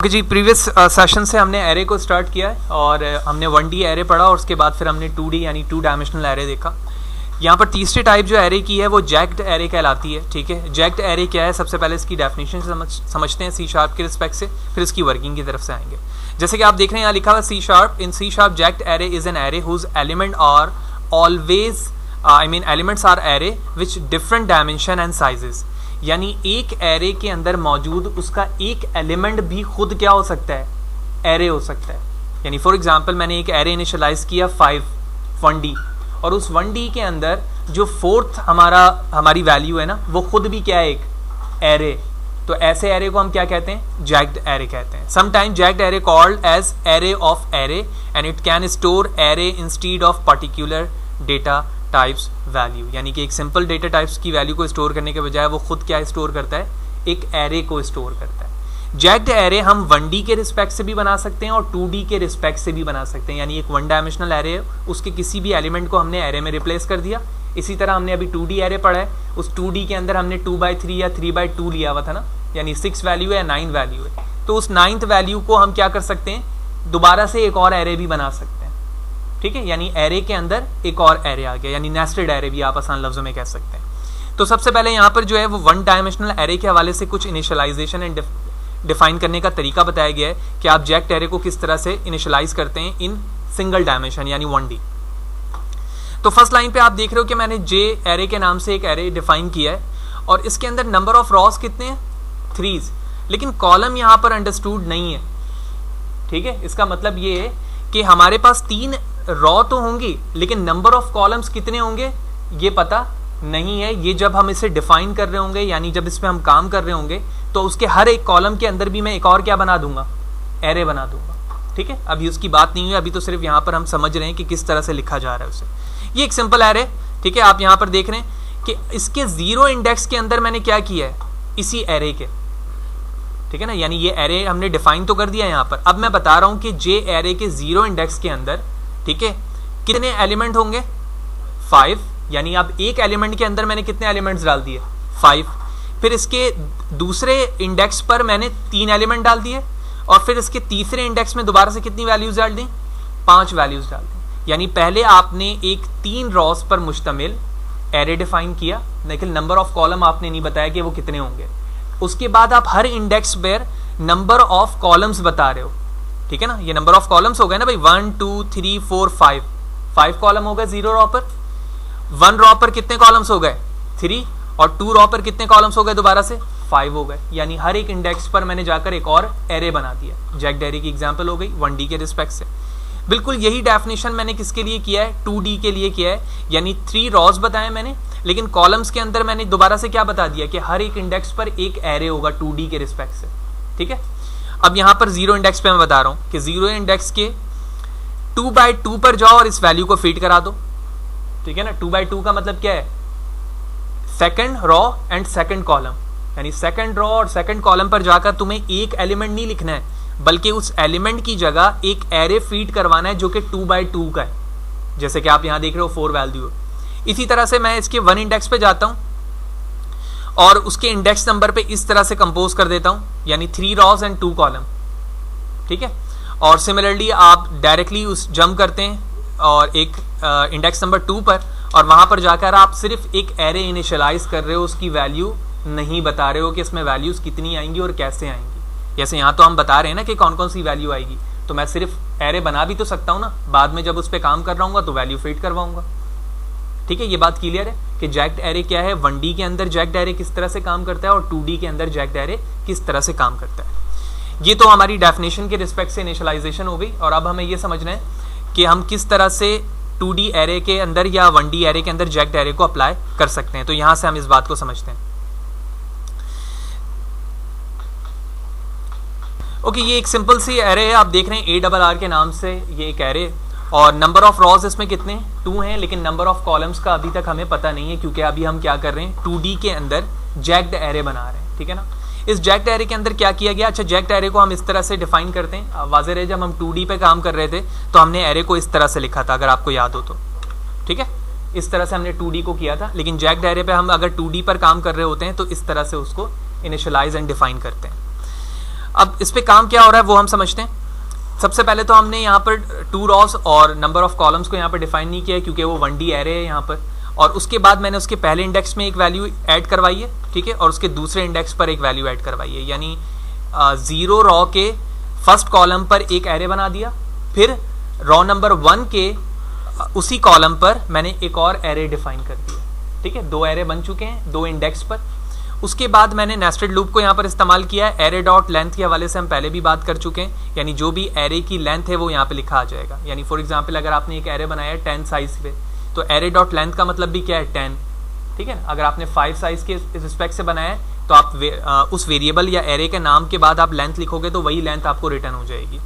जी previous session से हमने array को स्टार्ट किया है और हमने 1D एरे पढ़ा और उसके बाद फिर हमने 2D यानी 2 डायमेंशनल एरे देखा। यहाँ पर तीसरी टाइप जो एरे की है वो जैक्ड एरे कहलाती है। ठीक है, जैक्ड एरे क्या है, सबसे पहले इसकी डेफिनेशन समझते हैं C# के रिस्पेक्ट से, फिर इसकी वर्किंग की तरफ से आएंगे। जैसे कि आप देख रहे हैं यहाँ लिखा हुआ C#, in C# jagged array is an array whose element are always elements are array which different dimension and sizes. यानी एक एरे के अंदर मौजूद उसका एक एलिमेंट भी खुद क्या हो सकता है, एरे हो सकता है। यानी फॉर एग्जांपल मैंने एक एरे इनिशियलाइज किया 1D और उस 1D के अंदर जो फोर्थ हमारी वैल्यू है ना वो खुद भी क्या है, एक एरे। तो ऐसे एरे को हम क्या कहते हैं, जैक्ड एरे कहते हैं। Sometime jagged array called as array of array and it can store array instead of particular data types value. यानी कि एक सिंपल डेटा टाइप्स की वैल्यू को स्टोर करने के बजाय वो खुद क्या स्टोर करता है, एक एरे को स्टोर करता है। जैक्ड एरे हम 1D के रिस्पेक्ट से भी बना सकते हैं और 2D के रिस्पेक्ट से भी बना सकते हैं। यानी एक 1 डायमेंशनल एरे है, उसके किसी भी एलिमेंट को हमने एरे में रिप्लेस कर दिया। इसी तरह हमने अभी 2D एरे पढ़ा है, उस 2D के अंदर हमने 2/3 या 3/2 लिया हुआ था ना, यानी 6 वैल्यू है या 9 वैल्यू है। तो उस 9th वैल्यू को हम क्या कर सकते हैं, दोबारा से एक और एरे भी बना सकते हैं। ठीक है, यानी एरे के अंदर एक और एरे आ गया, यानी नेस्टेड एरे भी आप आसान लफ्जों में कह सकते हैं। तो सबसे पहले यहाँ पर जो है वो 1 डायमेंशनल एरे के हवाले से कुछ इनिशियलाइजेशन एंड डिफाइन करने का तरीका बताया गया है कि आप जैक्ड एरे को किस तरह से इनिशियलाइज करते हैं इन सिंगल डायमेंशन यानी 1D। तो फर्स्ट लाइन पे आप देख रहे हो कि मैंने जे एरे के नाम से एक एरे डिफाइन किया है और इसके अंदर नंबर ऑफ रॉस कितने हैं, 3, लेकिन कॉलम यहाँ पर अंडरस्टूड नहीं है। ठीक है, इसका मतलब ये है कि हमारे पास 3 रॉ तो होंगी लेकिन नंबर ऑफ कॉलम्स कितने होंगे ये पता नहीं है। ये जब हम इसे डिफाइन कर रहे होंगे, यानी जब इस पे हम काम कर रहे होंगे, तो उसके हर एक कॉलम के अंदर भी मैं एक और क्या बना दूंगा, एरे बना दूंगा। ठीक है, अभी उसकी बात नहीं हुई, अभी तो सिर्फ यहाँ पर हम समझ रहे हैं कि किस तरह से लिखा जा रहा है उसे। ये एक सिंपल एरे। ठीक है, आप यहाँ पर देख रहे हैं कि इसके 0 इंडेक्स के अंदर मैंने क्या किया है, इसी एरे के। ठीक है ना, यानी ये एरे हमने डिफाइन तो कर दिया यहाँ पर। अब मैं बता रहा हूँ कि जे एरे के 0 इंडेक्स के अंदर, ठीक है, कितने एलिमेंट होंगे, 5। यानी अब एक एलिमेंट के अंदर मैंने कितने एलिमेंट्स डाल दिए, 5। फिर इसके दूसरे इंडेक्स पर मैंने 3 एलिमेंट डाल दिए और फिर इसके तीसरे इंडेक्स में दोबारा से कितनी वैल्यूज डाल दी, 5 वैल्यूज डाल दी। यानी पहले आपने एक 3 रॉस पर मुश्तमिल एरे डिफाइन किया, लेकिन नंबर ऑफ कॉलम आपने नहीं बताया कि वो कितने होंगे। उसके बाद आप हर इंडेक्स पर नंबर ऑफ कॉलम्स बता रहे हो। ठीक है ना, ये नंबर ऑफ कॉलम्स हो गए ना भाई, 1 2 3 4 5 कॉलम हो गए 0 रॉ पर। 1 रॉ पर कितने कॉलम्स हो गए, 3, और 2 रॉ पर कितने कॉलम्स हो गए, दोबारा से 5 हो गए। यानी हर एक इंडेक्स पर मैंने जाकर एक और एरे बना दिया। जैक्ड एरे की एग्जांपल हो गई 1D के रिस्पेक्ट से। बिल्कुल यही डेफिनेशन मैंने किसके लिए किया है, 2D के लिए किया है। यानी 3 रॉज बताए मैंने, लेकिन कॉलम्स के अंदर मैंने दोबारा से क्या बता दिया कि हर एक इंडेक्स पर एक एरे होगा 2D के रिस्पेक्ट से। ठीक है, अब यहां पर 0 इंडेक्स पे मैं बता रहा हूं कि 0 इंडेक्स के 2/2 पर जाओ और इस वैल्यू को फीड करा दो। ठीक है ना, 2/2 का मतलब क्या है, second raw and second column. यानी सेकंड रॉ और सेकंड कॉलम पर जाकर तुम्हें एक एलिमेंट नहीं लिखना है, बल्कि उस एलिमेंट की जगह एक एरे फीड करवाना है जो कि 2/2 का है। जैसे कि आप यहां देख रहे हो 4 वैल्यू। इसी तरह से मैं इसके 1 इंडेक्स पे जाता हूं और उसके इंडेक्स नंबर पे इस तरह से कंपोज कर देता हूं, यानी 3 रॉस एंड 2 कॉलम। ठीक है, और सिमिलरली आप डायरेक्टली उस जंप करते हैं और एक इंडेक्स नंबर 2 पर, और वहां पर जाकर आप सिर्फ एक एरे इनिशियलाइज कर रहे हो, उसकी वैल्यू नहीं बता रहे हो कि इसमें वैल्यूज कितनी आएंगी और कैसे आएंगी। जैसे यहाँ तो हम बता रहे हैं ना कि कौन कौन सी वैल्यू आएगी, तो मैं सिर्फ एरे बना भी तो सकता हूँ ना, बाद में जब उस पर काम कर रहा हूँ तो वैल्यू फीड करवाऊंगा। ठीक है, ये बात क्लियर है कि जैक्ड एरे क्या है, 1D के अंदर जैक्ड एरे किस तरह से काम करता है और 2D के अंदर जैक्ड एरे किस तरह से काम करता है। ये तो हमारी डेफिनेशन के रिस्पेक्ट से इनिशियलाइजेशन हो गई, और अब हमें ये समझना है कि हम किस तरह से 2D एरे के अंदर या 1D एरे के अंदर जैक्ड एरे को अप्लाई कर सकते हैं। तो यहां से हम इस बात को समझते हैं। ओके, ये एक सिंपल सी एरे है, आप देख रहे हैं ARR के नाम से ये एक एरे, और नंबर ऑफ रॉज इसमें कितने 2 हैं, लेकिन नंबर ऑफ कॉलम्स का अभी तक हमें पता नहीं है, क्योंकि अभी हम क्या कर रहे हैं, 2D के अंदर जैक्ड एरे बना रहे हैं। ठीक है ना, इस जैक्ड एरे के अंदर क्या किया गया, अच्छा जैक्ड एरे को हम इस तरह से डिफाइन करते हैं। वाज़ेह है, जब हम 2D पे काम कर रहे थे तो हमने एरे को इस तरह से लिखा था, अगर आपको याद हो तो। ठीक है, इस तरह से हमने 2D को किया था, लेकिन जैक्ड एरे पे हम अगर 2D पर काम कर रहे होते हैं तो इस तरह से उसको इनिशियलाइज एंड डिफाइन करते हैं। अब इस पे काम क्या हो रहा है वो हम समझते हैं। सबसे पहले तो हमने यहाँ पर 2 रॉस और नंबर ऑफ कॉलम्स को यहाँ पर डिफाइन नहीं किया है क्योंकि वो 1D एरे है यहाँ पर, और उसके बाद मैंने उसके पहले इंडेक्स में एक वैल्यू ऐड करवाई है, ठीक है, और उसके दूसरे इंडेक्स पर एक वैल्यू ऐड करवाई है, यानी 0 रॉ के फर्स्ट कॉलम पर एक एरे बना दिया, फिर रॉ नंबर 1 के उसी कॉलम पर मैंने एक और एरे डिफाइन कर दिया, ठीक है, 2 एरे बन चुके हैं 2 इंडेक्स पर। उसके बाद मैंने नेस्टेड लूप को यहाँ पर इस्तेमाल किया है। एरे डॉट लेंथ के हवाले से हम पहले भी बात कर चुके हैं, यानी जो भी एरे की लेंथ है वो यहाँ पे लिखा आ जाएगा। यानी फॉर एग्जांपल अगर आपने एक एरे बनाया है 10 साइज पे, तो एरे डॉट लेंथ का मतलब भी क्या है 10, ठीक है। अगर आपने 5 साइज के रिस्पेक्ट से बनाया है तो आप उस वेरिएबल या एरे के नाम के बाद आप लेंथ लिखोगे तो वही लेंथ आपको रिटर्न हो जाएगी।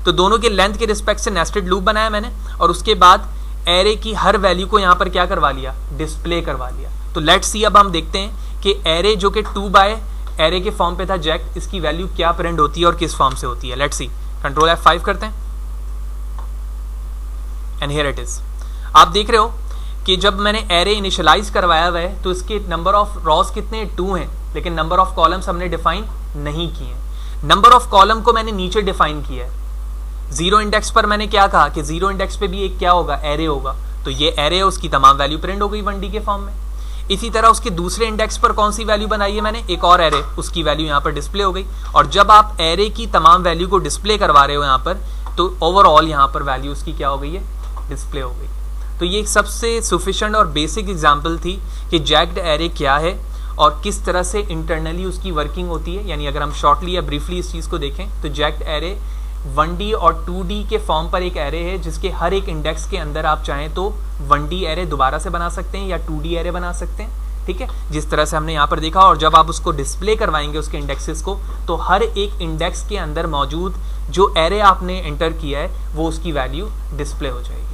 तो दोनों के लेंथ के रिस्पेक्ट से नेस्टेड लूप बनाया मैंने, और उसके बाद एरे की हर वैल्यू को यहाँ पर क्या करवा लिया, डिस्प्ले करवा लिया। तो लेट्स सी, अब हम देखते हैं कि एरे जो कि 2 बाय एरे के फॉर्म पे था जैक्ट, इसकी वैल्यू क्या प्रिंट होती है और किस फॉर्म से होती है। लेट्स सी, कंट्रोल F5 करते हैं एंड हियर इट इज। आप देख रहे हो कि जब मैंने एरे इनिशियलाइज करवाया हुआ है तो इसके नंबर ऑफ रॉस कितने 2 हैं, लेकिन नंबर ऑफ कॉलम्स हमने डिफाइन नहीं किए हैं। नंबर ऑफ कॉलम को मैंने नीचे डिफाइन किया है। 0 इंडेक्स पर मैंने क्या कहा कि 0 इंडेक्स पे भी एक क्या होगा, एरे होगा, तो ये एरे है, उसकी तमाम वैल्यू प्रिंट हो गई 1D के फॉर्म में। इसी तरह उसके दूसरे इंडेक्स पर कौन सी वैल्यू बनाई है मैंने, एक और एरे, उसकी वैल्यू यहाँ पर डिस्प्ले हो गई। और जब आप एरे की तमाम वैल्यू को डिस्प्ले करवा रहे हो यहाँ पर, तो ओवरऑल यहाँ पर वैल्यू उसकी क्या हो गई है, डिस्प्ले हो गई। तो ये एक सबसे सफिशिएंट और बेसिक एग्जाम्पल थी कि जैक्ड एरे क्या है और किस तरह से इंटरनली उसकी वर्किंग होती है। यानी अगर हम शॉर्टली या ब्रीफली इस चीज़ को देखें तो जैक्ड एरे 1D और 2D के फॉर्म पर एक एरे है जिसके हर एक इंडेक्स के अंदर आप चाहें तो 1D एरे दोबारा से बना सकते हैं या 2D एरे बना सकते हैं, ठीक है, जिस तरह से हमने यहाँ पर देखा। और जब आप उसको डिस्प्ले करवाएंगे उसके इंडेक्सेस को, तो हर एक इंडेक्स के अंदर मौजूद जो एरे आपने एंटर किया है वो उसकी वैल्यू डिस्प्ले हो जाएगी।